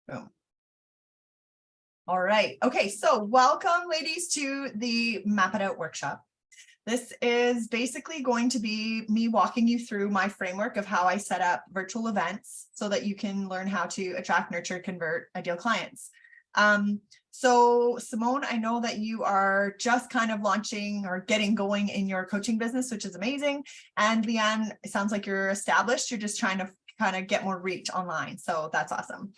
Boom. All right. Okay. So welcome, ladies, to the Map It Out workshop. This is basically going to be me walking you through my framework of how I set up virtual events so that you can learn how to attract, nurture, convert ideal clients. So Simone, I know that you are just kind of launching or getting going in your coaching business, which is amazing. And Leanne, it sounds like you're established. You're just trying to kind of get more reach online. So that's awesome.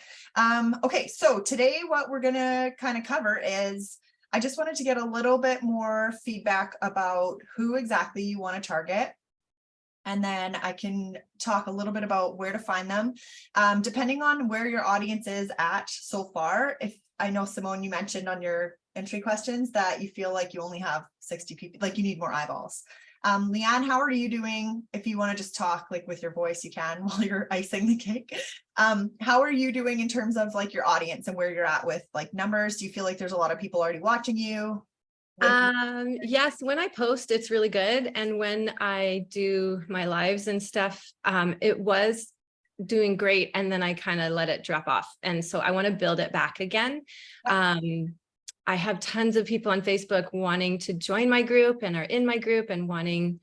Okay, so today what we're going to kind of cover is I just wanted to get a little bit more feedback about who exactly you want to target. And then I can talk a little bit about where to find them. Depending on where your audience is at so far, if I know, Simone, you mentioned on your entry questions that you feel like you only have 60 people, like you need more eyeballs. Leanne, how are you doing? If you want to just talk like with your voice, you can while you're icing the cake. How are you doing in terms of like your audience and where you're at with like numbers? Do you feel like there's a lot of people already watching you? Yes, when I post, it's really good. And when I do my lives and stuff, it was doing great. And then I kind of let it drop off. And so I want to build it back again. I have tons of people on Facebook wanting to join my group and are in my group and wanting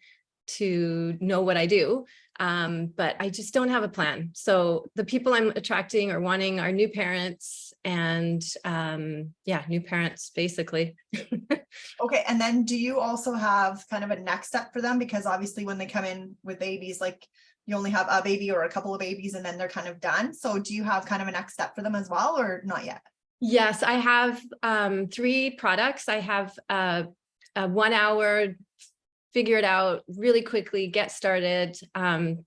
to know what I do. But I just don't have a plan. So the people I'm attracting or wanting are new parents and yeah, new parents basically. Okay. And then do you also have kind of a next step for them? Because obviously when they come in with babies, like you only have a baby or a couple of babies and then they're kind of done. So do you have kind of a next step for them as well or not yet? Yes, I have 3 products. I have a 1 hour figure it out really quickly, get started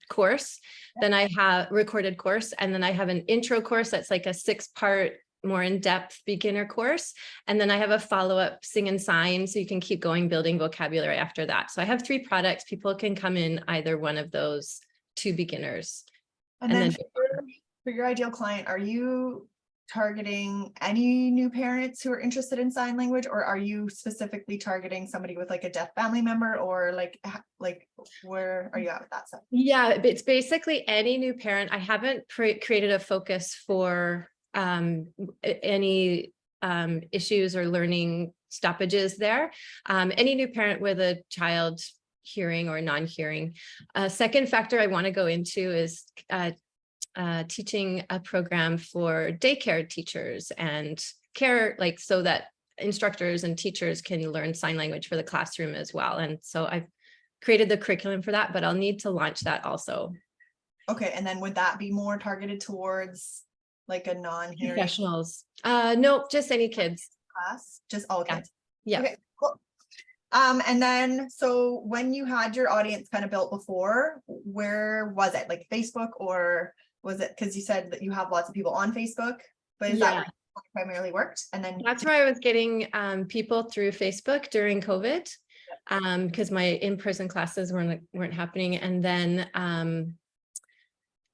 course. Then I have recorded course. And then I have an intro course that's like a 6-part, more in-depth beginner course. And then I have a follow-up sing and sign so you can keep going building vocabulary after that. So I have 3 products. People can come in either one of those 2 beginners. And then for your ideal client, are you targeting any new parents who are interested in sign language, or are you specifically targeting somebody with like a deaf family member, or like where are you at with that stuff? Yeah, it's basically any new parent. I haven't created a focus for any issues or learning stoppages there. Any new parent with a child hearing or non-hearing. Second factor I want to go into is teaching a program for daycare teachers and care, like so that instructors and teachers can learn sign language for the classroom as well. And so I've created the curriculum for that, but I'll need to launch that also. Okay, and then would that be more targeted towards like a non-hearing professionals? Nope, just any kids. Class, just all kids. Yeah. Okay, cool. And then, so when you had your audience kind of built before, where was it? Like Facebook, or was it, because you said that you have lots of people on Facebook, but is that where it primarily worked? And then that's where I was getting people through Facebook during COVID, because my in-person classes weren't happening. And then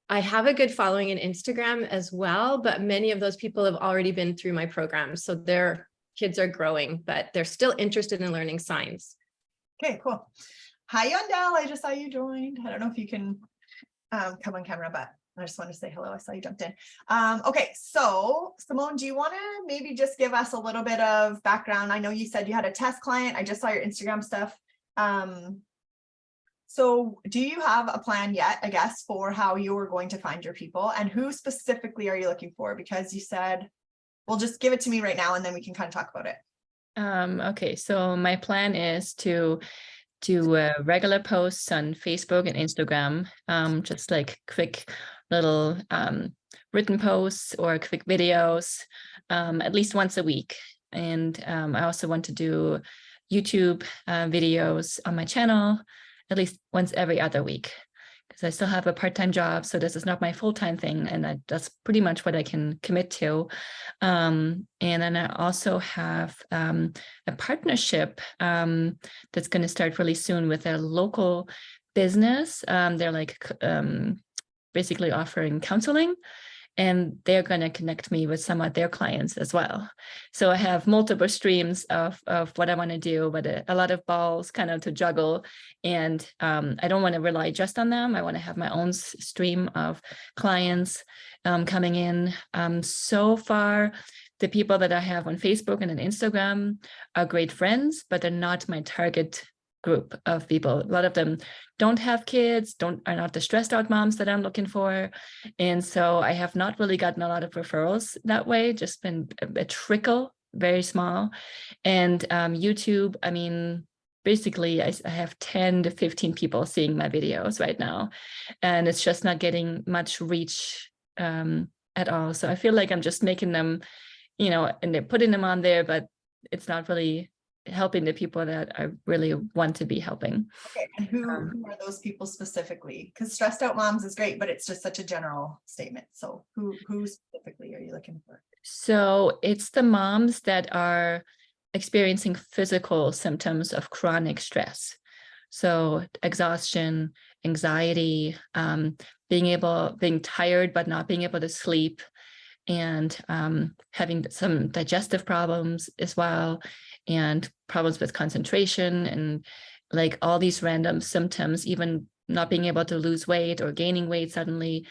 I have a good following in Instagram as well, but many of those people have already been through my program. So their kids are growing, but they're still interested in learning signs. Okay, cool. Hi, Yondell. I just saw you joined. I don't know if you can come on camera, but I just wanted to say hello. I saw you jumped in. Okay, so Simone, do you want to maybe just give us a little bit of background? I know you said you had a test client. I just saw your Instagram stuff. So do you have a plan yet, I guess, for how you are going to find your people, and who specifically are you looking for? Because you said, well, just give it to me right now and then we can kind of talk about it. Okay, so my plan is to do regular posts on Facebook and Instagram, just like quick little written posts or quick videos, at least once a week. And I also want to do YouTube videos on my channel at least once every other week, because I still have a part-time job. So this is not my full-time thing. And that's pretty much what I can commit to. And then I also have a partnership that's going to start really soon with a local business. They're like basically offering counseling. and they're going to connect me with some of their clients as well. So I have multiple streams of what I want to do, but a lot of balls kind of to juggle. And I don't want to rely just on them. I want to have my own stream of clients coming in. So far, the people that I have on Facebook and on Instagram are great friends, but they're not my target group of people. A lot of them don't have kids, are not the stressed out moms that I'm looking for. And so I have not really gotten a lot of referrals that way, just been a trickle, very small. And YouTube, I mean, basically I have 10 to 15 people seeing my videos right now, and it's just not getting much reach at all. So I feel like I'm just making them, you know, and they're putting them on there, but it's not really helping the people that I really want to be helping. Okay, and who are those people specifically? Because stressed out moms is great, but it's just such a general statement. So who specifically are you looking for? So it's the moms that are experiencing physical symptoms of chronic stress. So exhaustion, anxiety, being tired but not being able to sleep, and having some digestive problems as well, and problems with concentration, and like all these random symptoms, even not being able to lose weight or gaining weight suddenly,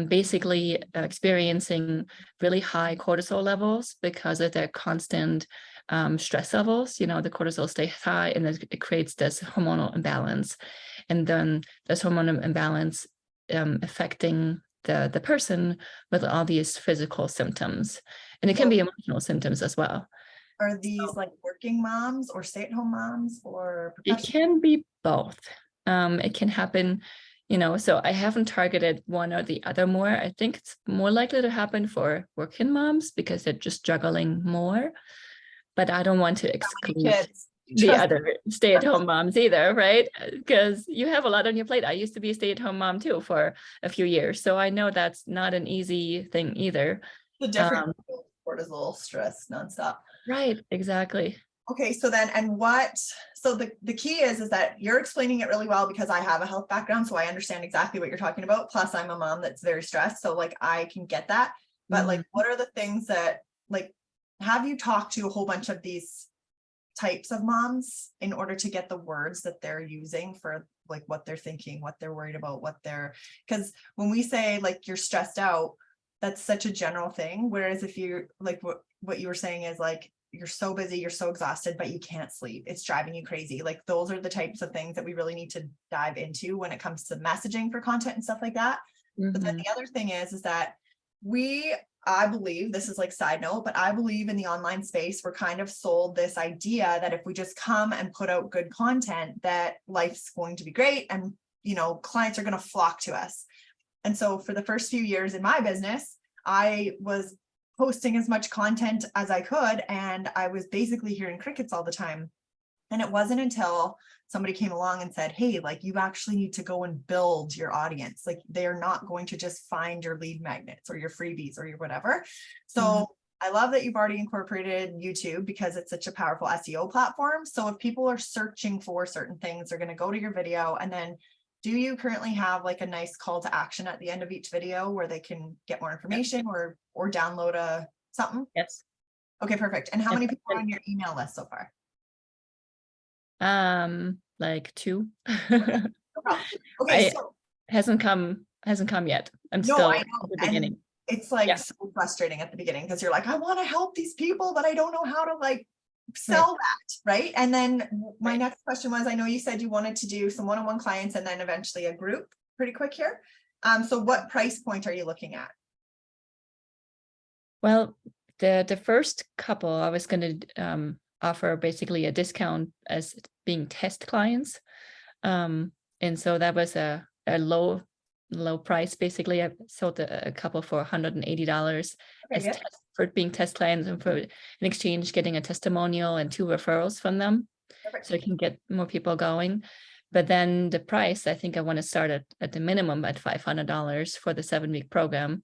basically experiencing really high cortisol levels because of their constant stress levels. You know, the cortisol stays high, and it creates this hormonal imbalance. And then this hormonal imbalance affecting the person with all these physical symptoms, and it can be emotional symptoms as well. Are these like working moms or stay-at-home moms or It can be both. It can happen, you know, so I haven't targeted one or the other more. I think it's more likely to happen for working moms because they're just juggling more, but I don't want to exclude the other stay-at-home moms either, right? Because you have a lot on your plate. I used to be a stay-at-home mom too for a few years, so I know that's not an easy thing either. The different cortisol stress nonstop. Right, exactly. Okay, so then, so the key is that you're explaining it really well because I have a health background, so I understand exactly what you're talking about. Plus I'm a mom that's very stressed, so like I can get that. But like, what are the things that, like, have you talked to a whole bunch of these types of moms in order to get the words that they're using for like what they're thinking, what they're worried about, because when we say like you're stressed out, that's such a general thing. Whereas if you like what you were saying is like, you're so busy, you're so exhausted, but you can't sleep. It's driving you crazy. Like those are the types of things that we really need to dive into when it comes to messaging for content and stuff like that. But then the other thing is that I believe, this is like side note, but I believe in the online space, we're kind of sold this idea that if we just come and put out good content, that life's going to be great. And, you know, clients are going to flock to us. And so for the first few years in my business, I was posting as much content as I could, and I was basically hearing crickets all the time. And it wasn't until somebody came along and said, hey, like you actually need to go and build your audience. Like they're not going to just find your lead magnets or your freebies or your whatever. So I love that you've already incorporated YouTube because it's such a powerful SEO platform. So if people are searching for certain things, they're going to go to your video. And then do you currently have like a nice call to action at the end of each video where they can get more information or download something? Yes. Okay, perfect. And how many people are on your email list so far? Like 2. Okay, so hasn't come yet. I'm still at the beginning. It's like so frustrating at the beginning because you're like, I want to help these people, but I don't know how to like sell that, right? And then my next question was, I know you said you wanted to do some one-on-one clients and then eventually a group pretty quick here. So what price point are you looking at? Well, the first couple I was going to offer basically a discount as being test clients. And so that was a low price. Basically, I sold a couple for $180 for being test clients, and for in exchange getting a testimonial and 2 referrals from them. Perfect. So I can get more people going. But then the price, I think I want to start at the minimum at $500 for the 7-week program.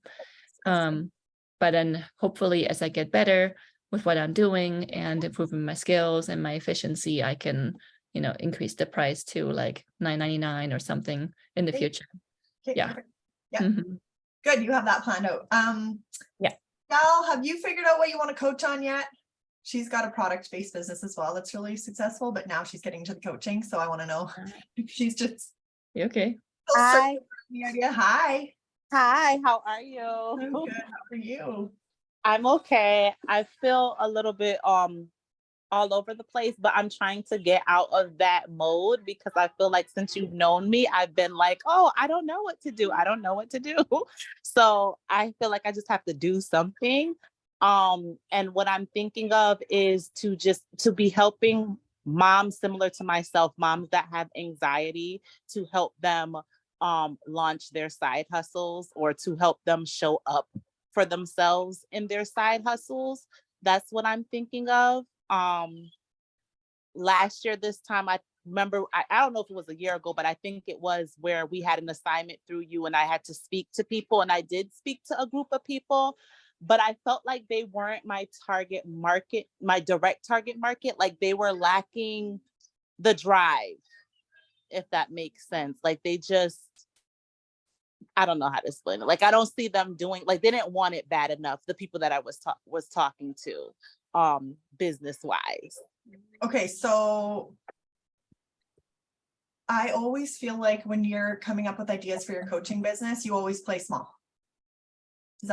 But then hopefully as I get better with what I'm doing and improving my skills and my efficiency, I can, you know, increase the price to like $9.99 or something in the future. Okay, yeah. perfect. Yeah. Good, you have that planned out. Yeah. Gal, have you figured out what you want to coach on yet? She's got a product-based business as well that's really successful, but now she's getting to the coaching. So I want to know if she's just You okay? still Hi. searching for the idea. Hi. Hi, how are I'm you? good. How are you? I'm okay. I feel a little bit all over the place, but I'm trying to get out of that mode because I feel like since you've known me, I've been like, oh, I don't know what to do. I don't know what to do. So I feel like I just have to do something. And what I'm thinking of is to be helping moms similar to myself, moms that have anxiety, to help them launch their side hustles or to help them show up for themselves in their side hustles. That's what I'm thinking of. Last year, this time, I remember, I don't know if it was a year ago, but I think it was, where we had an assignment through you and I had to speak to people, and I did speak to a group of people, but I felt like they weren't my target market, my direct target market. Like they were lacking the drive, if that makes sense. Like they just, I don't know how to explain it. Like I don't see them doing, like they didn't want it bad enough, the people that I was talking to, business wise. Okay, so I always feel like when you're coming up with ideas for your coaching business, you always play small. Does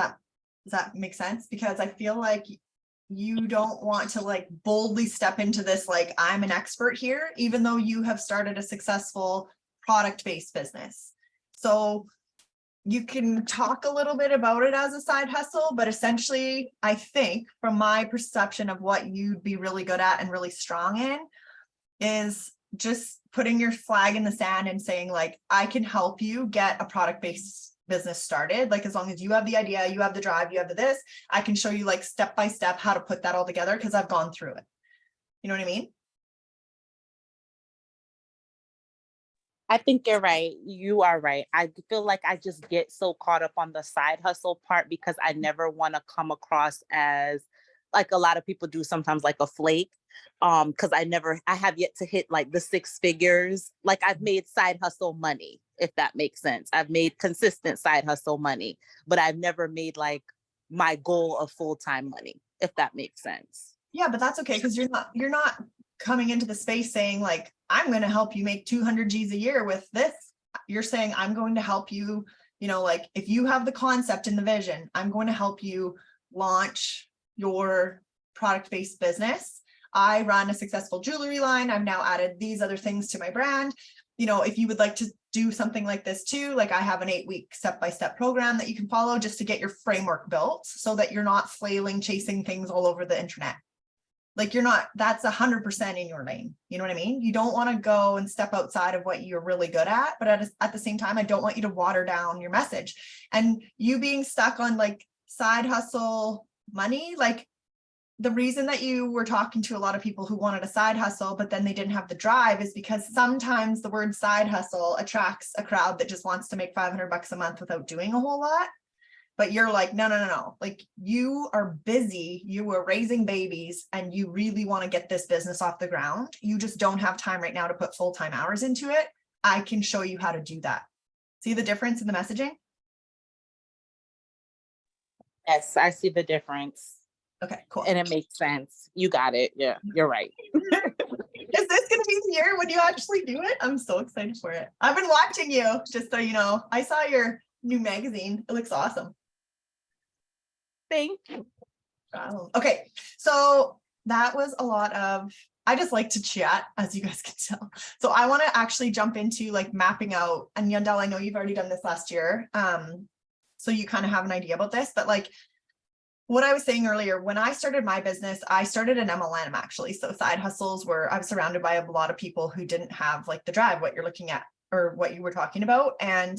that make sense? Because I feel like you don't want to like boldly step into this, like I'm an expert here, even though you have started a successful product-based business. So you can talk a little bit about it as a side hustle, but essentially, I think from my perception of what you'd be really good at and really strong in is just putting your flag in the sand and saying like, I can help you get a product-based business started. Like as long as you have the idea, you have the drive, you have the this, I can show you like step by step how to put that all together because I've gone through it. You know what I mean? I think you're right. You are right. I feel like I just get so caught up on the side hustle part because I never want to come across as, like a lot of people do sometimes, like a flake. Because I have yet to hit like the 6 figures. Like I've made side hustle money, if that makes sense. I've made consistent side hustle money, but I've never made like my goal of full-time money, if that makes sense. Yeah, but that's okay because you're not coming into the space saying like, I'm going to help you make 200 G's a year with this. You're saying I'm going to help you, you know, like if you have the concept and the vision, I'm going to help you launch your product-based business. I run a successful jewelry line. I've now added these other things to my brand. You know, if you would like to do something like this too, like I have an 8-week step-by-step program that you can follow just to get your framework built so that you're not flailing, chasing things all over the internet. Like you're not, that's 100% in your lane. You know what I mean? You don't want to go and step outside of what you're really good at, but at the same time, I don't want you to water down your message. And you being stuck on like side hustle money, like the reason that you were talking to a lot of people who wanted a side hustle, but then they didn't have the drive is because sometimes the word side hustle attracts a crowd that just wants to make $500 a month without doing a whole lot. But you're like, no. Like you are busy, you are raising babies and you really want to get this business off the ground. You just don't have time right now to put full-time hours into it. I can show you how to do that. See the difference in the messaging? Yes, I see the difference. Okay, cool. And it makes sense. You got it. Yeah, you're right. Is this going to be the year when you actually do it? I'm so excited for it. I've been watching you, just so you know. I saw your new magazine. It looks awesome. Thank you. Okay, so that was a lot of, I just like to chat, as you guys can tell. So I want to actually jump into like mapping out, and Yandel, I know you've already done this last year. So you kind of have an idea about this, but like what I was saying earlier, when I started my business, I started an MLM actually. So side hustles were, I was surrounded by a lot of people who didn't have like the drive, what you're looking at or what you were talking about. And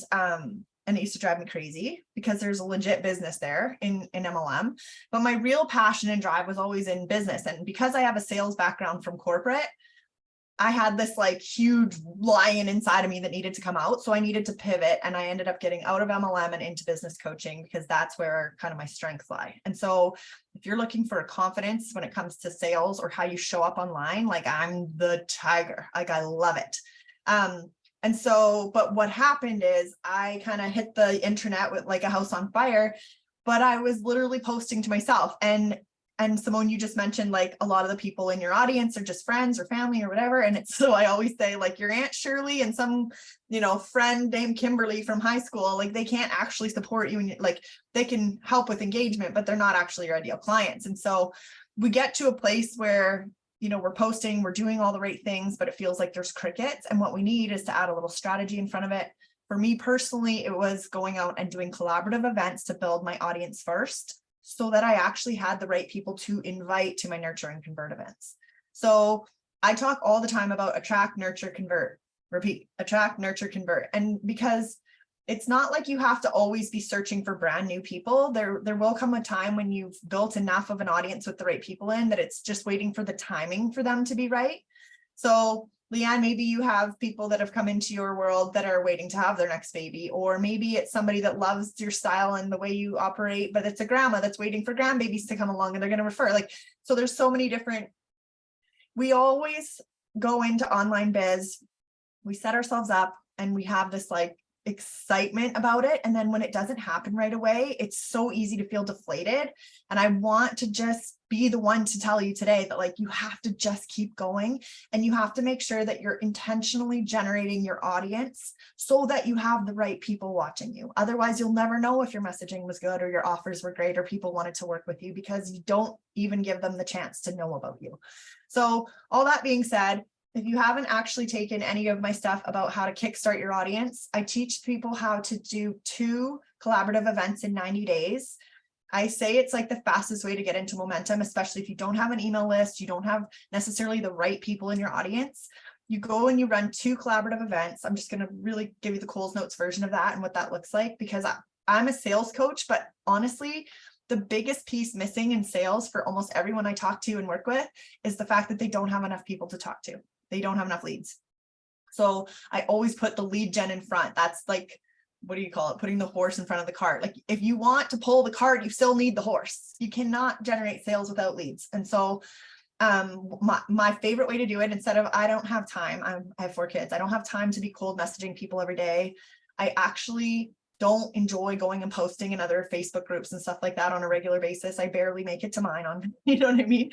it used to drive me crazy because there's a legit business there in MLM. But my real passion and drive was always in business. And because I have a sales background from corporate, I had this like huge lion inside of me that needed to come out. So I needed to pivot, and I ended up getting out of MLM and into business coaching because that's where kind of my strengths lie. And so if you're looking for a confidence when it comes to sales or how you show up online, like I'm the tiger, like I love it. And so, but what happened is I kind of hit the internet with like a house on fire, but I was literally posting to myself. And Simone, you just mentioned like a lot of the people in your audience are just friends or family or whatever. And it's, so I always say like your Aunt Shirley and some, friend named Kimberly from high school, like they can't actually support you, and like they can help with engagement, but they're not actually your ideal clients. And so we get to a place where, we're posting, we're doing all the right things, but it feels like there's crickets. And what we need is to add a little strategy in front of it. For me personally, it was going out and doing collaborative events to build my audience first, so that I actually had the right people to invite to my nurture and convert events. So I talk all the time about attract, nurture, convert, repeat, attract, nurture, convert. And because it's not like you have to always be searching for brand new people. There will come a time when you've built enough of an audience with the right people in that it's just waiting for the timing for them to be right. So Leanne, maybe you have people that have come into your world that are waiting to have their next baby, or maybe it's somebody that loves your style and the way you operate, but it's a grandma that's waiting for grandbabies to come along and they're going to refer. Like, so there's so many different, we always go into online biz, we set ourselves up and we have this like excitement about it. And then when it doesn't happen right away, it's so easy to feel deflated. And I want to just be the one to tell you today that like, you have to just keep going, and you have to make sure that you're intentionally generating your audience so that you have the right people watching you. Otherwise, you'll never know if your messaging was good or your offers were great or people wanted to work with you, because you don't even give them the chance to know about you. So all that being said, if you haven't actually taken any of my stuff about how to kickstart your audience, I teach people how to do 2 collaborative events in 90 days. I say it's like the fastest way to get into momentum, especially if you don't have an email list, you don't have necessarily the right people in your audience. You go and you run 2 collaborative events. I'm just going to really give you the Coles Notes version of that and what that looks like, because I'm a sales coach, but honestly, the biggest piece missing in sales for almost everyone I talk to and work with is the fact that they don't have enough people to talk to. They don't have enough leads. So I always put the lead gen in front. That's like, what do you call it? Putting the horse in front of the cart. Like if you want to pull the cart, you still need the horse. You cannot generate sales without leads. And so my favorite way to do it, instead of, I don't have time, I have 4 kids, I don't have time to be cold messaging people every day. I actually don't enjoy going and posting in other Facebook groups and stuff like that on a regular basis. I barely make it to mine on, you know what I mean?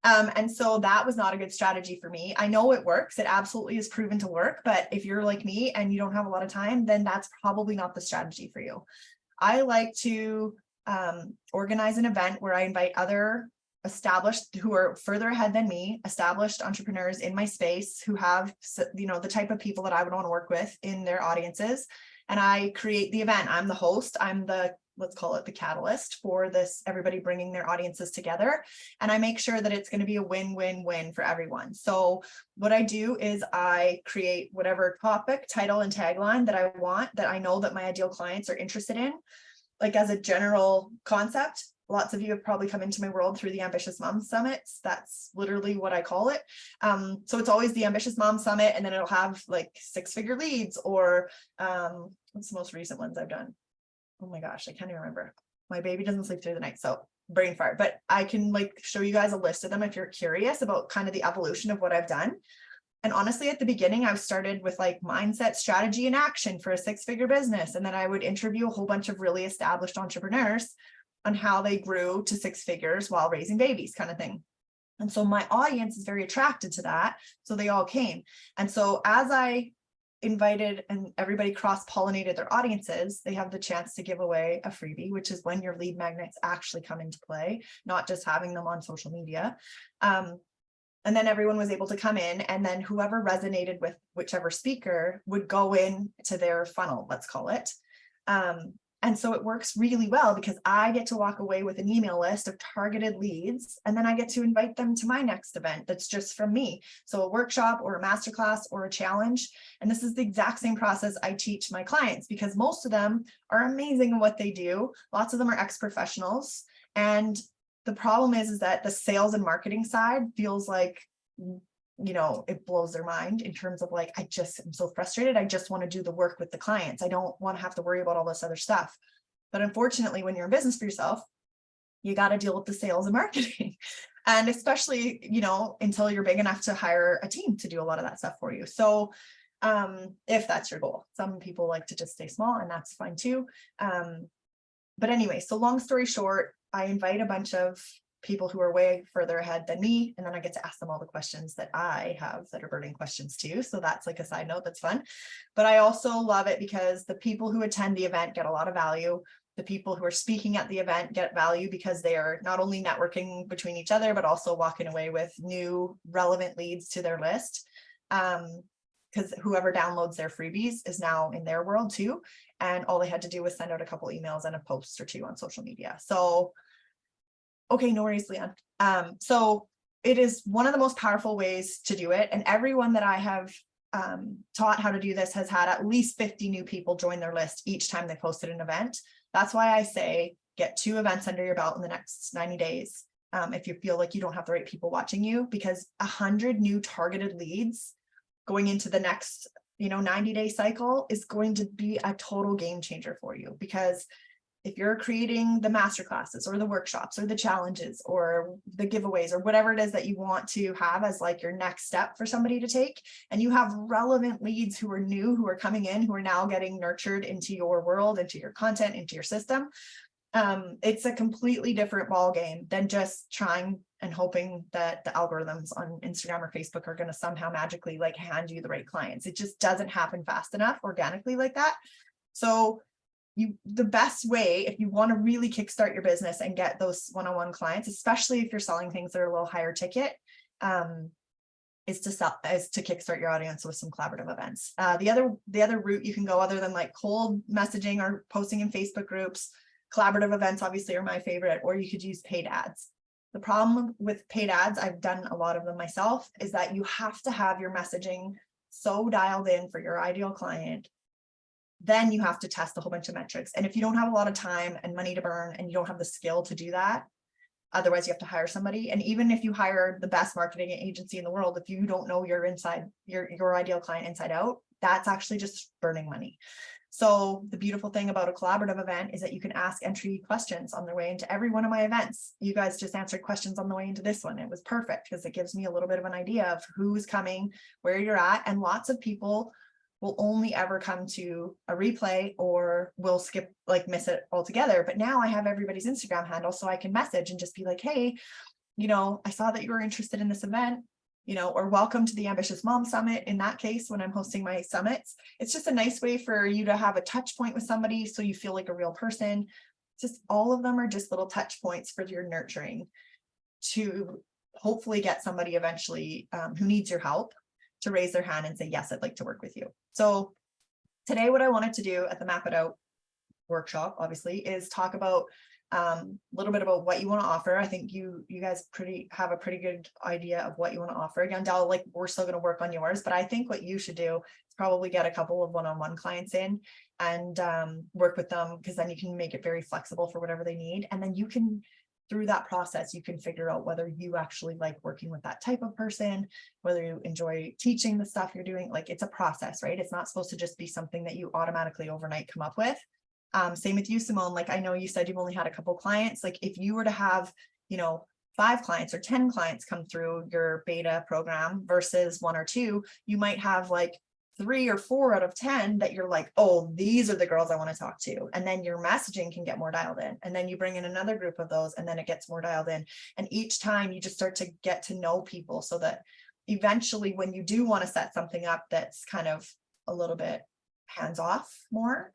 And so that was not a good strategy for me. I know it works. It absolutely is proven to work. But if you're like me and you don't have a lot of time, then that's probably not the strategy for you. I like to organize an event where I invite other established, who are further ahead than me, established entrepreneurs in my space who have, the type of people that I would want to work with in their audiences. And I create the event. I'm the host. I'm the, let's call it the catalyst for this, everybody bringing their audiences together. And I make sure that it's going to be a win-win-win for everyone. So what I do is I create whatever topic, title, and tagline that I want, that I know that my ideal clients are interested in. Like as a general concept, lots of you have probably come into my world through the Ambitious Mom Summits. That's literally what I call it. So it's always the Ambitious Mom Summit, and then it'll have like 6-figure leads, or what's the most recent ones I've done? Oh my gosh, I can't even remember. My baby doesn't sleep through the night, so brain fart. But I can like show you guys a list of them if you're curious about kind of the evolution of what I've done. And honestly, at the beginning, I started with like mindset, strategy, and action for a 6-figure business. And then I would interview a whole bunch of really established entrepreneurs on how they grew to 6 figures while raising babies, kind of thing. And so my audience is very attracted to that. So they all came. And so as I invited and everybody cross-pollinated their audiences, they have the chance to give away a freebie, which is when your lead magnets actually come into play, not just having them on social media. And then everyone was able to come in, and then whoever resonated with whichever speaker would go in to their funnel, let's call it. And so it works really well because I get to walk away with an email list of targeted leads, and then I get to invite them to my next event that's just from me. So a workshop or a masterclass or a challenge. And this is the exact same process I teach my clients, because most of them are amazing in what they do. Lots of them are ex-professionals. And the problem is that the sales and marketing side feels like, it blows their mind in terms of like, I'm so frustrated. I just want to do the work with the clients. I don't want to have to worry about all this other stuff. But unfortunately, when you're in business for yourself, you got to deal with the sales and marketing. And especially, until you're big enough to hire a team to do a lot of that stuff for you. So if that's your goal. Some people like to just stay small, and that's fine too. But anyway, so long story short, I invite a bunch of people who are way further ahead than me, and then I get to ask them all the questions that I have that are burning questions too. So that's like a side note that's fun. But I also love it because the people who attend the event get a lot of value. The people who are speaking at the event get value because they are not only networking between each other, but also walking away with new relevant leads to their list. Because whoever downloads their freebies is now in their world too. And all they had to do was send out a couple emails and a post or two on social media. So, okay, no worries, Leon. So it is one of the most powerful ways to do it. And everyone that I have taught how to do this has had at least 50 new people join their list each time they posted an event. That's why I say get 2 events under your belt in the next 90 days. If you feel like you don't have the right people watching you, because 100 new targeted leads going into the next 90-day cycle is going to be a total game changer for you. Because if you're creating the masterclasses or the workshops or the challenges or the giveaways or whatever it is that you want to have as like your next step for somebody to take, and you have relevant leads who are new, who are coming in, who are now getting nurtured into your world, into your content, into your system, it's a completely different ball game than just trying and hoping that the algorithms on Instagram or Facebook are going to somehow magically like hand you the right clients. It just doesn't happen fast enough organically like that. So the best way, if you want to really kickstart your business and get those one-on-one clients, especially if you're selling things that are a little higher ticket, is to kickstart your audience with some collaborative events. The other route you can go, other than like cold messaging or posting in Facebook groups, collaborative events obviously are my favorite, or you could use paid ads. The problem with paid ads, I've done a lot of them myself, is that you have to have your messaging so dialed in for your ideal client. Then you have to test a whole bunch of metrics. And if you don't have a lot of time and money to burn, and you don't have the skill to do that, otherwise you have to hire somebody. And even if you hire the best marketing agency in the world, if you don't know your ideal client inside out, that's actually just burning money. So the beautiful thing about a collaborative event is that you can ask entry questions on their way into every one of my events. You guys just answered questions on the way into this one. It was perfect because it gives me a little bit of an idea of who's coming, where you're at. And lots of people will only ever come to a replay or will skip, like miss it altogether. But now I have everybody's Instagram handle, so I can message and just be like, hey, I saw that you were interested in this event, or welcome to the Ambitious Mom Summit. In that case, when I'm hosting my summits, it's just a nice way for you to have a touch point with somebody so you feel like a real person. Just all of them are just little touch points for your nurturing to hopefully get somebody eventually who needs your help to raise their hand and say, yes, I'd like to work with you. So today, what I wanted to do at the Map It Out workshop, obviously, is talk about a little bit about what you want to offer. I think you guys have a pretty good idea of what you want to offer. Again, Del, like we're still going to work on yours, but I think what you should do is probably get a couple of one-on-one clients in and work with them, because then you can make it very flexible for whatever they need. And then you can, through that process, you can figure out whether you actually like working with that type of person, whether you enjoy teaching the stuff you're doing. Like it's a process, right? It's not supposed to just be something that you automatically overnight come up with. Same with you, Simone. Like I know you said you've only had a couple clients. Like if you were to have, 5 clients or 10 clients come through your beta program versus 1 or 2, you might have like 3 or 4 out of 10 that you're like, oh, these are the girls I want to talk to. And then your messaging can get more dialed in. And then you bring in another group of those, and then it gets more dialed in. And each time you just start to get to know people, so that eventually when you do want to set something up that's kind of a little bit hands off more,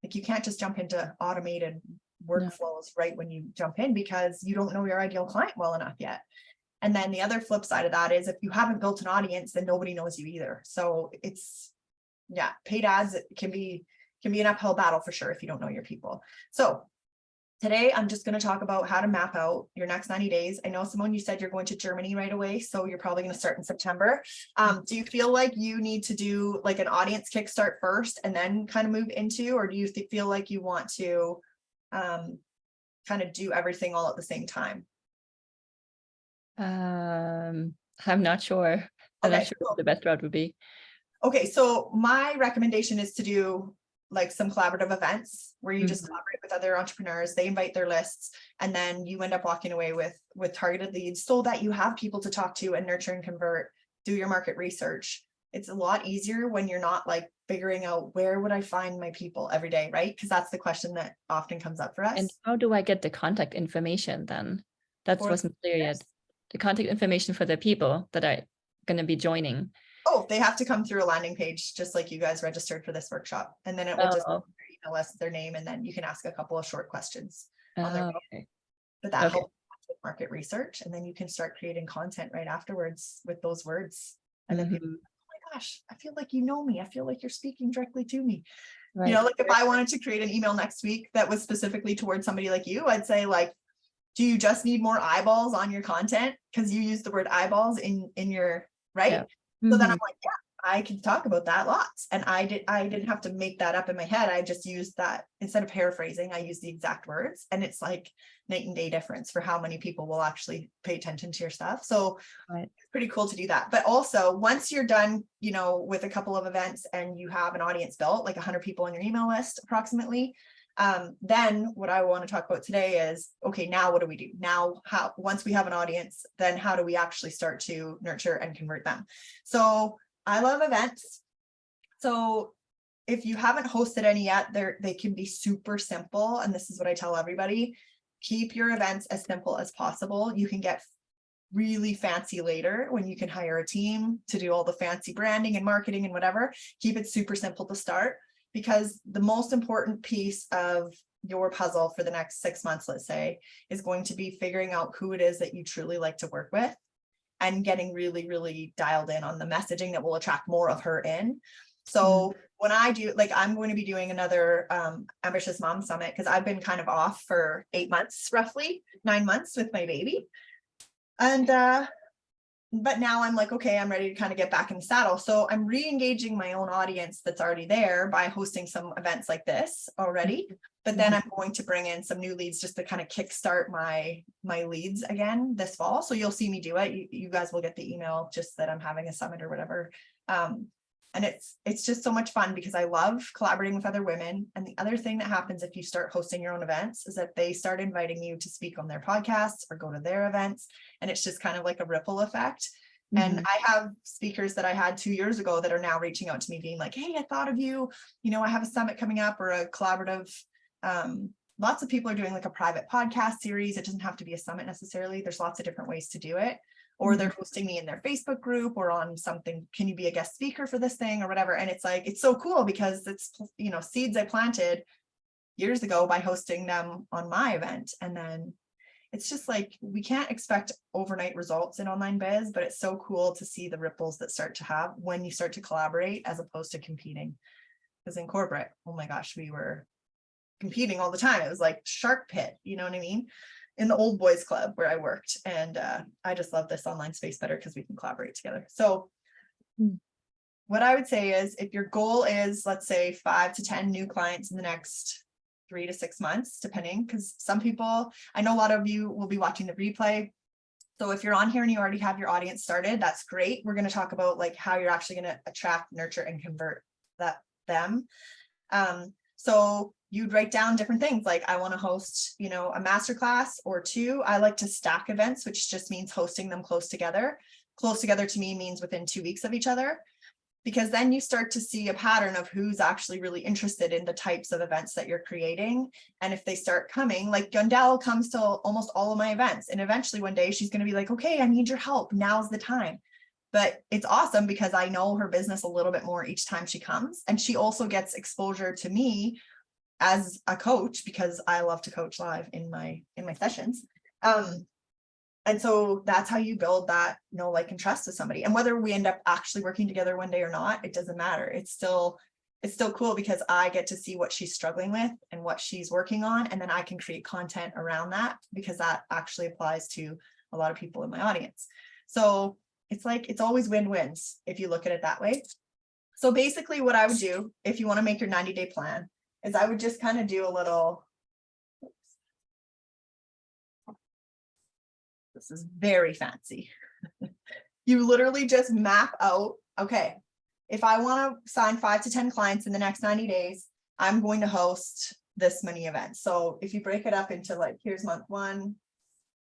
like you can't just jump into automated workflows right when you jump in, because you don't know your ideal client well enough yet. And then the other flip side of that is if you haven't built an audience, then nobody knows you either. So it's, paid ads, it can be an uphill battle for sure if you don't know your people. So today, I'm just going to talk about how to map out your next 90 days. I know, Simone, you said you're going to Germany right away, so you're probably going to start in September. Do you feel like you need to do like an audience kickstart first and then kind of move into, or do you feel like you want to kind of do everything all at the same time? I'm not sure. I'm Okay, not sure what the best route would be. Okay, so my recommendation is to do like some collaborative events where you just collaborate with other entrepreneurs, they invite their lists, and then you end up walking away with targeted leads so that you have people to talk to and nurture and convert, do your market research, it's a lot easier when you're not like figuring out where would I find my people every day, right? Because that's the question that often comes up for us. And how do I get the contact information then? That For wasn't clear yet. The contact information for the people that are going to be joining. Oh, they have to come through a landing page, just like you guys registered for this workshop. And then it will just Oh, email us their name, and then you can ask a couple of short questions on their oh, page. okay. But that Okay. helps with market research. And then you can start creating content right afterwards with those words. And then people, Mhm. oh my gosh, I feel like you know me. I feel like you're speaking directly to me. Right. You know, like if I wanted to create an email next week that was specifically towards somebody like you, I'd say like, do you just need more eyeballs on your content? Because you use the word eyeballs in your, right? Yeah. So then Mhm. I'm like, yeah, I can talk about that lots. And I didn't have to make that up in my head. I just used that instead of paraphrasing, I used the exact words. And it's like night and day difference for how many people will actually pay attention to your stuff. So Right. it's pretty cool to do that. But also once you're done, you know, with a couple of events and you have an audience built, like 100 people on your email list approximately, then what I want to talk about today is, okay, now what do we do? Now, once we have an audience, then how do we actually start to nurture and convert them? So I love events. So if you haven't hosted any yet, they can be super simple. And this is what I tell everybody. Keep your events as simple as possible. You can get really fancy later when you can hire a team to do all the fancy branding and marketing and whatever. Keep it super simple to start, because the most important piece of your puzzle for the next 6 months, let's say, is going to be figuring out who it is that you truly like to work with and getting really, really dialed in on the messaging that will attract more of her in. So when I do, like, I'm going to be doing another Ambitious Mom Summit, because I've been kind of off for 8 months, roughly 9 months with my baby. And but now I'm like, okay, I'm ready to kind of get back in the saddle. So I'm re-engaging my own audience that's already there by hosting some events like this already. But then I'm going to bring in some new leads just to kind of kickstart my leads again this fall. So you'll see me do it. You guys will get the email just that I'm having a summit or whatever. And it's just so much fun because I love collaborating with other women. And the other thing that happens if you start hosting your own events is that they start inviting you to speak on their podcasts or go to their events. And it's just kind of like a ripple effect. And I have speakers that I had 2 years ago that are now reaching out to me being like, hey, I thought of you, you know, I have a summit coming up or a collaborative. Lots of people are doing like a private podcast series. It doesn't have to be a summit necessarily. There's lots of different ways to do it. Or they're hosting me in their Facebook group or on something. Can you be a guest speaker for this thing or whatever? And it's like, it's so cool because it's, you know, seeds I planted years ago by hosting them on my event. And then it's just like, we can't expect overnight results in online biz, but it's so cool to see the ripples that start to have when you start to collaborate as opposed to competing. Because in corporate, oh my gosh, we were competing all the time. It was like Shark Pit, you know what I mean? In the old boys club where I worked. And I just love this online space better because we can collaborate together. So what I would say is if your goal is, let's say 5 to 10 new clients in the next 3 to 6 months, depending, because some people, I know a lot of you will be watching the replay. So if you're on here and you already have your audience started, that's great. We're going to talk about like how you're actually going to attract, nurture, and convert them. So you'd write down different things like I want to host, you know, a masterclass or 2. I like to stack events, which just means hosting them close together. Close together to me means within 2 weeks of each other, because then you start to see a pattern of who's actually really interested in the types of events that you're creating. And if they start coming, like Gundel comes to almost all of my events. And eventually one day she's going to be like, okay, I need your help. Now's the time. But it's awesome because I know her business a little bit more each time she comes. And she also gets exposure to me as a coach because I love to coach live in my sessions. And so that's how you build that know, like, and trust with somebody. And whether we end up actually working together one day or not, it doesn't matter. It's still cool because I get to see what she's struggling with and what she's working on. And then I can create content around that because that actually applies to a lot of people in my audience. So it's like, it's always win-wins if you look at it that way. So basically what I would do if you want to make your 90-day plan is I would just kind of do a little, this is very fancy. You literally just map out, okay, if I want to sign 5 to 10 clients in the next 90 days, I'm going to host this many events. So if you break it up into like, here's month 1,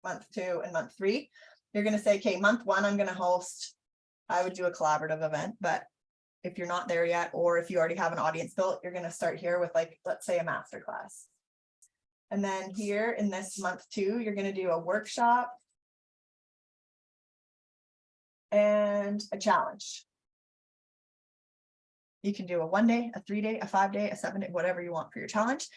month 2, and month 3, you're going to say, okay, month 1, I'm going to host, I would do a collaborative event, but if you're not there yet, or if you already have an audience built, you're going to start here with like, let's say a masterclass. And then here in this month 2, you're going to do a workshop and a challenge. You can do a 1-day, a 3-day, a 5-day, a 7-day, whatever you want for your challenge.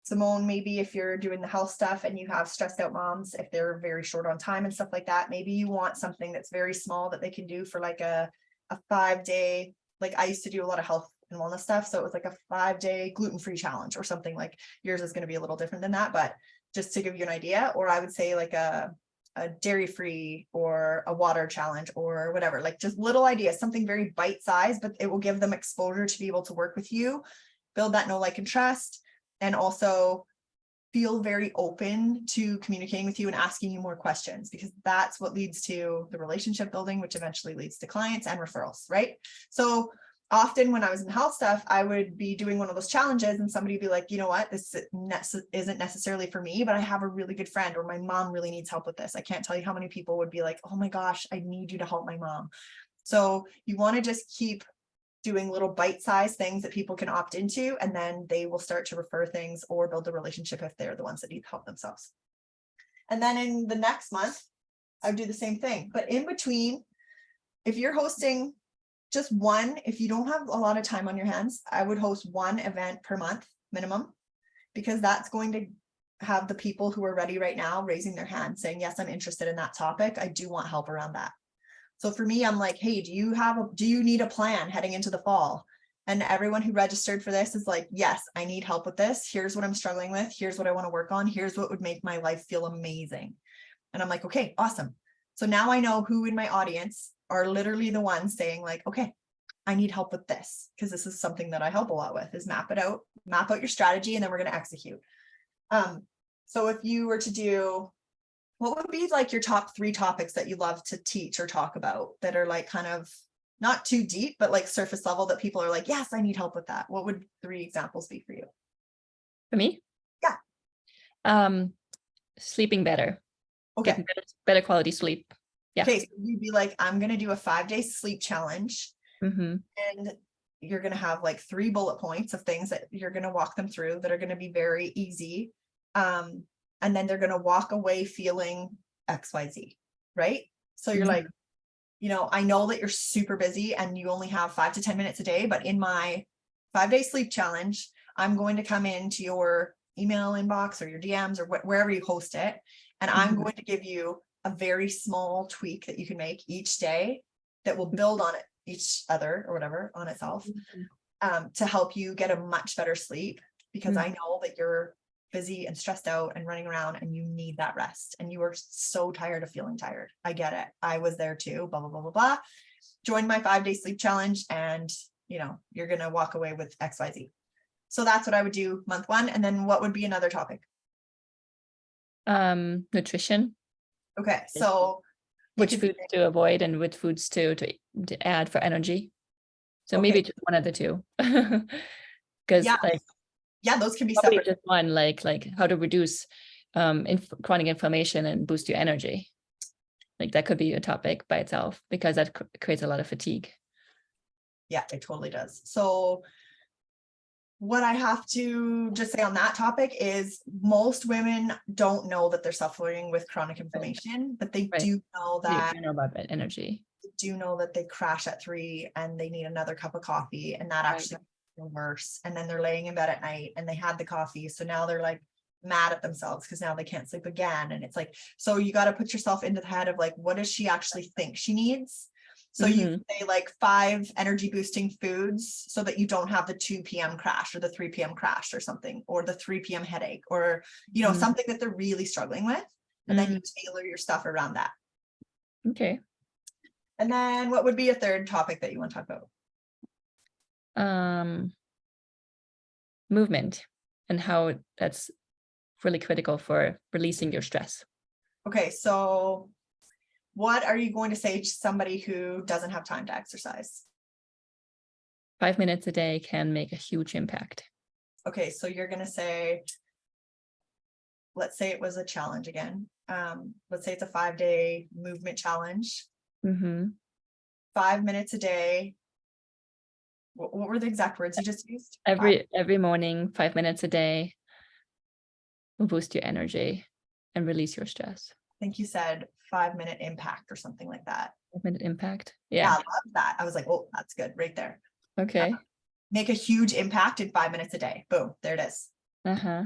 Simone, maybe if you're doing the health stuff and you have stressed out moms, if they're very short on time and stuff like that, maybe you want something that's very small that they can do for like a 5-day, like I used to do a lot of health and wellness stuff. So it was like a 5-day gluten-free challenge or something. Like yours is going to be a little different than that, but just to give you an idea. Or I would say like a dairy-free or a water challenge or whatever, like just little ideas, something very bite-sized, but it will give them exposure to be able to work with you, build that know, like, and trust, and also feel very open to communicating with you and asking you more questions, because that's what leads to the relationship building, which eventually leads to clients and referrals, right? So often when I was in health stuff, I would be doing one of those challenges and somebody would be like, you know what, this isn't necessarily for me, but I have a really good friend, or my mom really needs help with this. I can't tell you how many people would be like, oh my gosh, I need you to help my mom. So you want to just keep doing little bite-sized things that people can opt into, and then they will start to refer things or build a relationship if they're the ones that need help themselves. And then in the next month, I would do the same thing. But in between, if you're hosting just one, if you don't have a lot of time on your hands, I would host one event per month minimum, because that's going to have the people who are ready right now raising their hand saying, yes, I'm interested in that topic. I do want help around that. So for me, I'm like, hey, do you need a plan heading into the fall? And everyone who registered for this is like, yes, I need help with this. Here's what I'm struggling with. Here's what I want to work on. Here's what would make my life feel amazing. And I'm like, okay, awesome. So now I know who in my audience are literally the ones saying like, okay, I need help with this, because this is something that I help a lot with, is map out your strategy, and then we're going to execute. So if you were to do, what would be like your top 3 topics that you love to teach or talk about that are like kind of not too deep, but like surface level that people are like, yes, I need help with that? What would 3 examples be for you? For me? Yeah. Sleeping better. Okay. Getting better quality sleep. Yeah. Okay. So you'd be like, I'm going to do a 5-day sleep challenge. Mm-hmm. And you're going to have like 3 bullet points of things that you're going to walk them through that are going to be very easy. And then they're going to walk away feeling XYZ, right? So you're like, you know, I know that you're super busy and you only have 5 to 10 minutes a day, but in my 5-day sleep challenge, I'm going to come into your email inbox or your DMs or wherever you host it. And I'm going to give you a very small tweak that you can make each day that will build on it, each other or whatever on itself, to help you get a much better sleep, because I know that you're busy and stressed out and running around and you need that rest, and you are so tired of feeling tired. I get it. I was there too, blah, blah, blah, blah, blah. Join my 5-day sleep challenge and, you know, you're going to walk away with XYZ. So that's what I would do month 1. And then what would be another topic? Nutrition. Okay. So which foods to avoid and which foods to add for energy. So maybe just one of the 2. Because those can be probably separate. Just one, like how to reduce chronic inflammation and boost your energy. Like that could be a topic by itself, because that creates a lot of fatigue. Yeah, it totally does. So what I have to just say on that topic is most women don't know that they're suffering with chronic inflammation, but they do know that. You know about that energy. Do know that they crash at 3 and they need another cup of coffee, and that actually worse. And then they're laying in bed at night and they had the coffee, so now they're like mad at themselves because now they can't sleep again. And it's like, so you got to put yourself into the head of like, what does she actually think she needs? So you can say like 5 energy boosting foods so that you don't have the 2 p.m. crash or the 3 p.m. crash or something, or the 3 p.m. headache, or, you know, something that they're really struggling with. And then you tailor your stuff around that. Okay. And then what would be a 3rd topic that you want to talk about? Movement and how that's really critical for releasing your stress. Okay, so what are you going to say to somebody who doesn't have time to exercise? 5 minutes a day can make a huge impact. Okay, so you're going to say, let's say it was a challenge again. Let's say it's a 5-day movement challenge. 5 minutes a day What were the exact words you just used? Every morning, 5 minutes a day will boost your energy and release your stress. I think you said 5-minute impact or something like that. 5-minute impact. Yeah, I Yeah. love that. I was like, oh, that's good right there. Okay. Make a huge impact in 5 minutes a day. Boom, there it is. Uh-huh.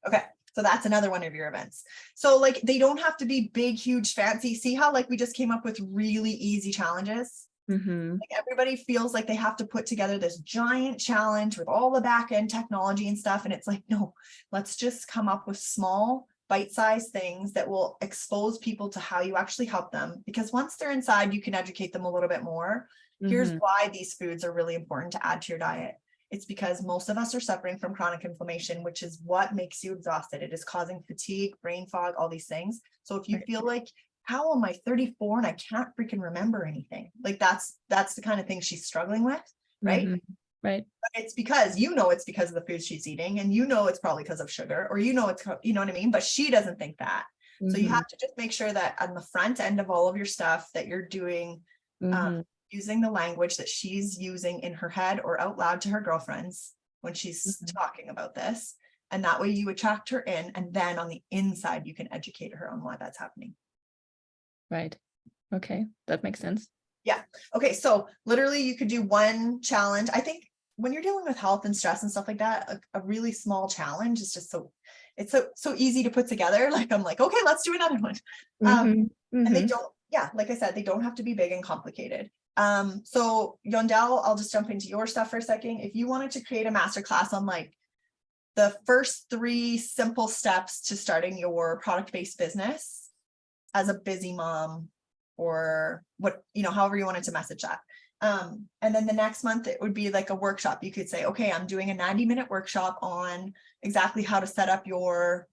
Okay. So that's another one of your events. So like they don't have to be big, huge, fancy. See how like we just came up with really easy challenges? Mm-hmm. Like everybody feels like they have to put together this giant challenge with all the back end technology and stuff. And it's like, no, let's just come up with small bite-sized things that will expose people to how you actually help them. Because once they're inside, you can educate them a little bit more. Here's why these foods are really important to add to your diet. It's because most of us are suffering from chronic inflammation, which is what makes you exhausted. It is causing fatigue, brain fog, all these things. So if you Right. feel like, how am I 34 and I can't freaking remember anything? Like that's the kind of thing she's struggling with, right? Mhm. Right. But it's because it's because of the food she's eating, and it's probably because of sugar, or it's you know what I mean? But she doesn't think that. So you Mhm. have to just make sure that on the front end of all of your stuff that you're doing, Mhm. using the language that she's using in her head or out loud to her girlfriends when she's talking about this. And that way you attract her in, and then on the inside, you can educate her on why that's happening. Right. Okay. That makes sense. Okay, so literally you could do one challenge. I think when you're dealing with health and stress and stuff like that, a really small challenge is just it's so easy to put together. Like I'm like, okay, let's do another one. Mhm. And they Mhm. don't, like I said, they don't have to be big and complicated. So Yondell, I'll just jump into your stuff for a second. If you wanted to create a masterclass on like the first 3 simple steps to starting your product-based business as a busy mom, or what, however you wanted to message that. And then the next month it would be like a workshop. You could say, okay, I'm doing a 90-minute workshop on exactly how to set up your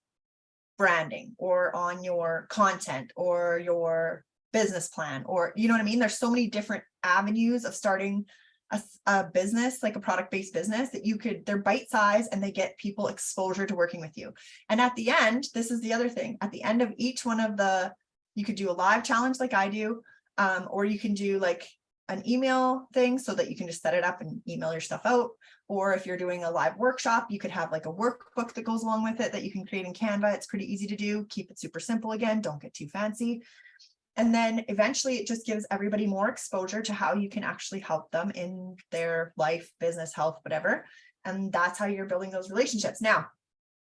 branding or on your content or your business plan, or you know what I mean? There's so many different avenues of starting a business, like a product-based business, that they're bite-sized and they get people exposure to working with you. And at the end, this is the other thing, at the end of each one of you could do a live challenge like I do, or you can do like an email thing so that you can just set it up and email your stuff out. Or if you're doing a live workshop, you could have like a workbook that goes along with it that you can create in Canva. It's pretty easy to do. Keep it super simple again. Don't get too fancy. And then eventually it just gives everybody more exposure to how you can actually help them in their life, business, health, whatever. And that's how you're building those relationships. Now,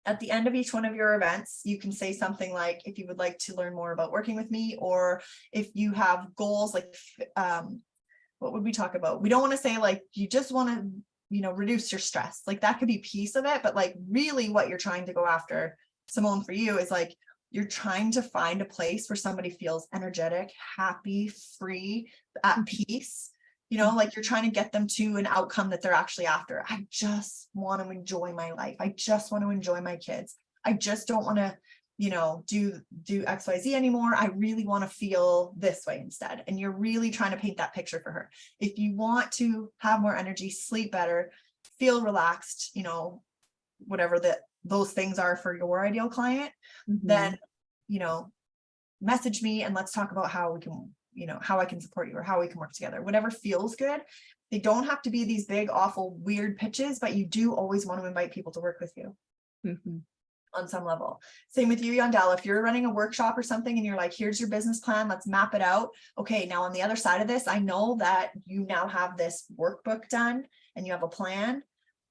at the end of each one of your events, you can say something like, if you would like to learn more about working with me, or if you have goals, like, what would we talk about? We don't want to say like, you just want to, reduce your stress. Like that could be piece of it, but like really what you're trying to go after, Simone, for you is like, you're trying to find a place where somebody feels energetic, happy, free, at peace. Like you're trying to get them to an outcome that they're actually after. I just want to enjoy my life. I just want to enjoy my kids. I just don't want to, do XYZ anymore. I really want to feel this way instead. And you're really trying to paint that picture for her. If you want to have more energy, sleep better, feel relaxed, whatever those things are for your ideal client, then, message me and let's talk about how we can, how I can support you or how we can work together, whatever feels good. They don't have to be these big, awful, weird pitches, but you do always want to invite people to work with you on some level. Same with you, Yondell. If you're running a workshop or something and you're like, here's your business plan, let's map it out. Okay, now on the other side of this, I know that you now have this workbook done and you have a plan,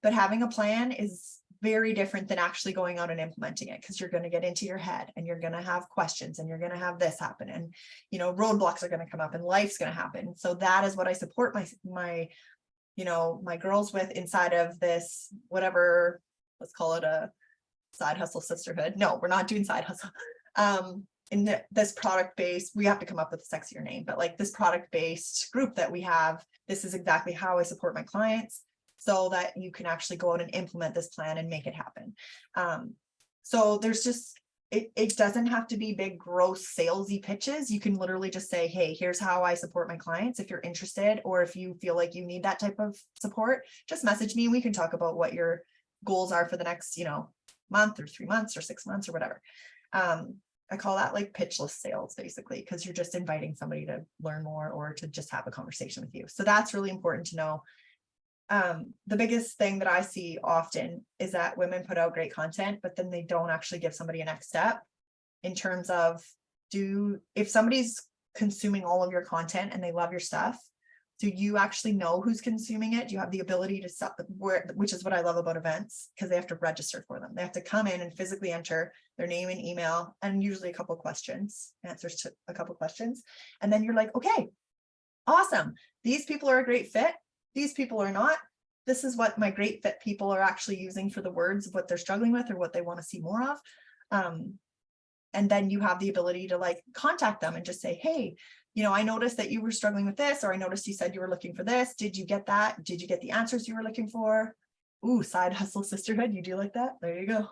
but having a plan is very different than actually going out and implementing it, because you're going to get into your head and you're going to have questions and you're going to have this happen, and roadblocks are going to come up and life's going to happen. So that is what I support my girls with inside of this, whatever, let's call it a side hustle sisterhood. No, we're not doing side hustle. In this product based, we have to come up with a sexier name, but like this product based group that we have, this is exactly how I support my clients, so that you can actually go out and implement this plan and make it happen. So there's just, it doesn't have to be big, gross, salesy pitches. You can literally just say, hey, here's how I support my clients. If you're interested, or if you feel like you need that type of support, just message me. We can talk about what your goals are for the next, month or 3 months or 6 months or whatever. I call that like pitchless sales, basically, because you're just inviting somebody to learn more or to just have a conversation with you. So that's really important to know. the biggest thing that I see often is that women put out great content, but then they don't actually give somebody a next step in terms of if somebody's consuming all of your content and they love your stuff, do you actually know who's consuming it? Do you have the ability to sell, which is what I love about events, because they have to register for them. They have to come in and physically enter their name and email, and usually a couple of questions, answers to a couple of questions. And then you're like, okay, awesome. These people are a great fit. These people are not. This is what my great fit people are actually using for the words of what they're struggling with or what they want to see more of. And then you have the ability to like contact them and just say, hey, you know, I noticed that you were struggling with this, or I noticed you said you were looking for this. Did you get that? Did you get the answers you were looking for? Ooh, side hustle sisterhood. You do like that? There you go.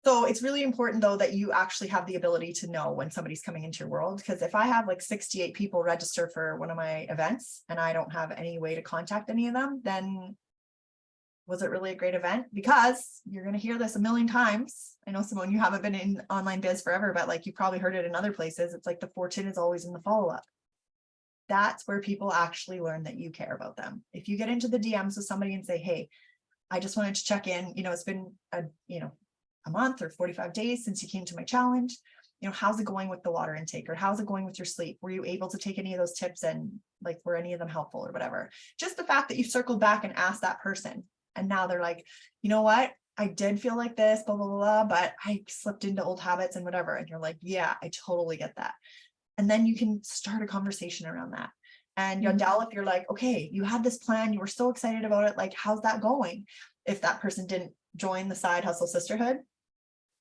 So it's really important though that you actually have the ability to know when somebody's coming into your world, because if I have like 68 people register for one of my events and I don't have any way to contact any of them, then was it really a great event? Because you're going to hear this a million times. I know, Simone, you haven't been in online biz forever, but like you probably heard it in other places. It's like the fortune is always in the follow-up. That's where people actually learn that you care about them. If you get into the DMs with somebody and say, hey, I just wanted to check in, you know, it's been a month or 45 days since you came to my challenge. You know, how's it going with the water intake, or how's it going with your sleep? Were you able to take any of those tips, and like, were any of them helpful or whatever? Just the fact that you circled back and asked that person, and now they're like, you know what? I did feel like this, blah, blah, blah, blah, but I slipped into old habits and whatever. And you're like, yeah, I totally get that. And then you can start a conversation around that. And Yandel, if you're like, okay, you had this plan, you were so excited about it, like, how's that going? If that person didn't join the Side Hustle Sisterhood,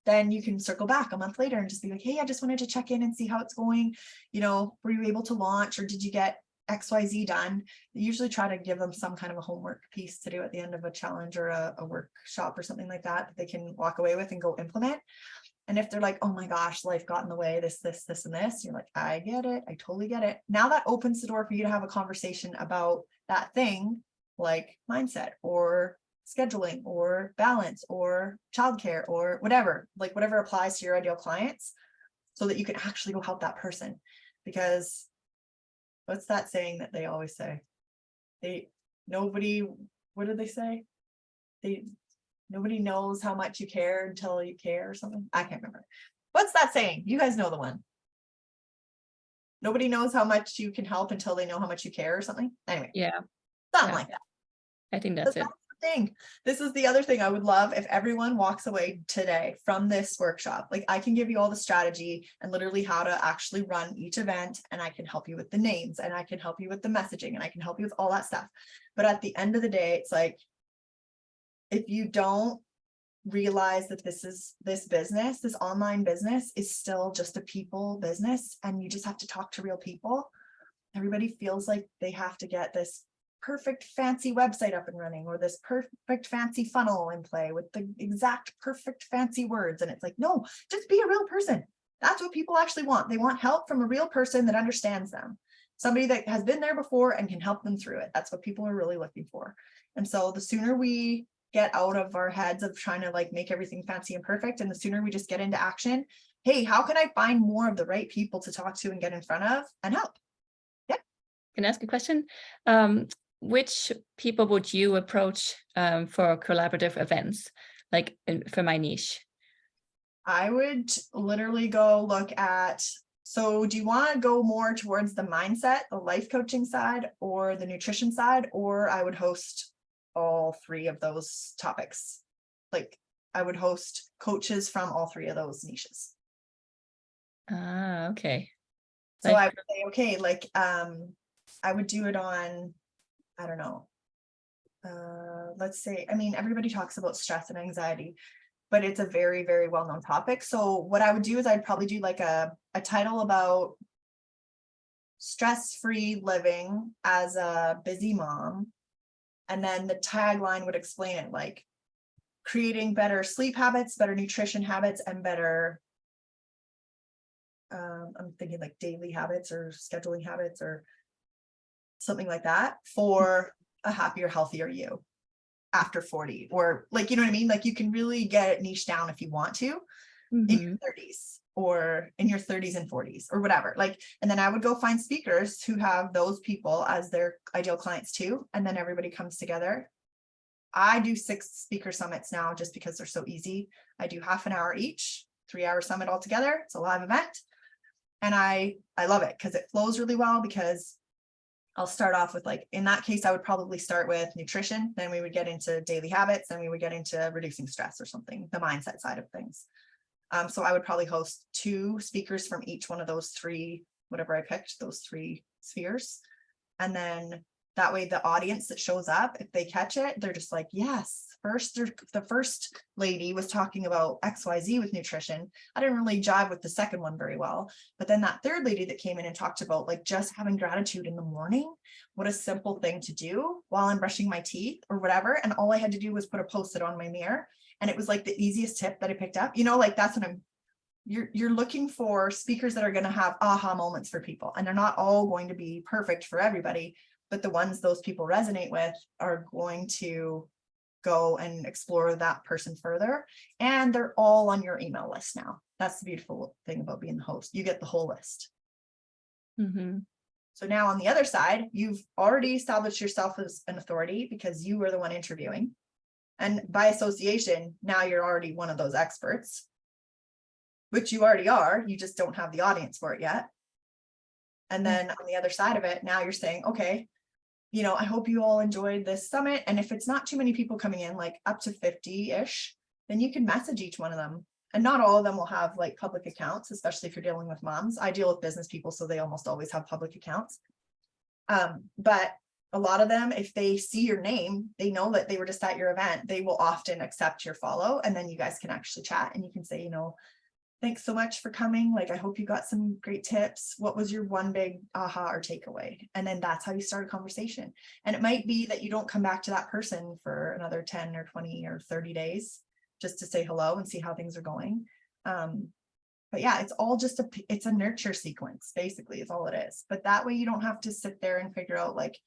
then you can circle back a month later and just be like, hey, I just wanted to check in and see how it's going. You know, were you able to launch, or did you get XYZ done? I usually try to give them some kind of a homework piece to do at the end of a challenge or a workshop or something like that they can walk away with and go implement. And if they're like, oh my gosh, life got in the way, this, and this, you're like, I get it. I totally get it. Now that opens the door for you to have a conversation about that thing, like mindset or scheduling or balance or childcare or whatever, like whatever applies to your ideal clients, so that you can actually go help that person. Because what's that saying that they always say? What do they say? Nobody knows how much you care until you care, or something. I can't remember. What's that saying? You guys know the one. Nobody knows how much you can help until they know how much you care, or something. Anyway. Yeah. Something like that. I think that's it. Thing. This is the other thing I would love if everyone walks away today from this workshop. Like, I can give you all the strategy and literally how to actually run each event, and I can help you with the names, and I can help you with the messaging, and I can help you with all that stuff. But at the end of the day, it's like, if you don't realize that this business, this online business, is still just a people business, and you just have to talk to real people. Everybody feels like they have to get this perfect fancy website up and running, or this perfect fancy funnel in play with the exact perfect fancy words. And it's like, no, just be a real person. That's what people actually want. They want help from a real person that understands them, somebody that has been there before and can help them through it. That's what people are really looking for. And so the sooner we get out of our heads of trying to like make everything fancy and perfect, and the sooner we just get into action, hey, how can I find more of the right people to talk to and get in front of and help? Yeah. Can I ask a question? Which people would you approach for collaborative events, like for my niche? I would literally go look at, so do you want to go more towards the mindset, the life coaching side, or the nutrition side? Or I would host all three of those topics. Like, I would host coaches from all three of those niches. Ah, okay. So I would say, okay, like, I would do it on, I don't know, let's say, I mean, everybody talks about stress and anxiety, but it's a very, very well-known topic. So what I would do is I'd probably do like a title about stress-free living as a busy mom. And then the tagline would explain it, like creating better sleep habits, better nutrition habits, and better, I'm thinking like daily habits or scheduling habits or something like that, for a happier, healthier you after 40, or like, you know what I mean? Like, you can really get it niche down if you want to in your 30s. or in your 30s and 40s or whatever. Like, and then I would go find speakers who have those people as their ideal clients too. And then everybody comes together. I do 6 speaker summits now just because they're so easy. I do half an hour each, 3-hour summit altogether. It's a live event. And I love it because it flows really well, because I'll start off with, like, in that case, I would probably start with nutrition. Then we would get into daily habits, and we would get into reducing stress or something, the mindset side of things. So I would probably host 2 speakers from each one of those 3, whatever I picked, those 3 spheres. And then that way the audience that shows up, if they catch it, they're just like, yes. The first lady was talking about XYZ with nutrition. I didn't really jive with the second one very well. But then that third lady that came in and talked about, like, just having gratitude in the morning, what a simple thing to do while I'm brushing my teeth or whatever. And all I had to do was put a Post-it on my mirror. And it was like the easiest tip that I picked up, like, that's what you're looking for speakers that are going to have aha moments for people. And they're not all going to be perfect for everybody, but the ones those people resonate with are going to go and explore that person further. And they're all on your email list now. That's the beautiful thing about being the host. You get the whole list. Mm-hmm. So now on the other side, you've already established yourself as an authority because you were the one interviewing. And by association, now you're already one of those experts, which you already are. You just don't have the audience for it yet. And then on the other side of it, now you're saying, okay, I hope you all enjoyed this summit. And if it's not too many people coming in, like up to 50-ish, then you can message each one of them. And not all of them will have like public accounts, especially if you're dealing with moms. I deal with business people, so they almost always have public accounts. But a lot of them, if they see your name, they know that they were just at your event, they will often accept your follow. And then you guys can actually chat and you can say, thanks so much for coming. Like, I hope you got some great tips. What was your one big aha or takeaway? And then that's how you start a conversation. And it might be that you don't come back to that person for another 10 or 20 or 30 days just to say hello and see how things are going. But yeah, it's all just it's a nurture sequence, basically, is all it is. But that way you don't have to sit there and figure out, like,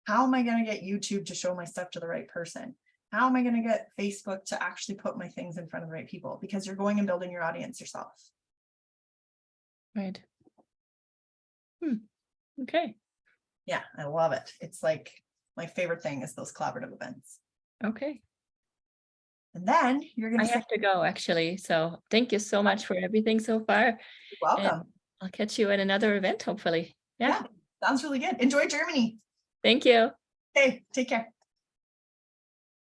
how am I going to get YouTube to show my stuff to the right person? How am I going to get Facebook to actually put my things in front of the right people? Because you're going and building your audience yourself. Right. Okay. Yeah, I love it. It's like my favorite thing is those collaborative events. Okay. And then you're going I have to go, actually. So thank you so much for everything so far. welcome. And I'll catch you at another event, hopefully. Yeah. Sounds really good. Enjoy Germany. Thank you. Okay, take care.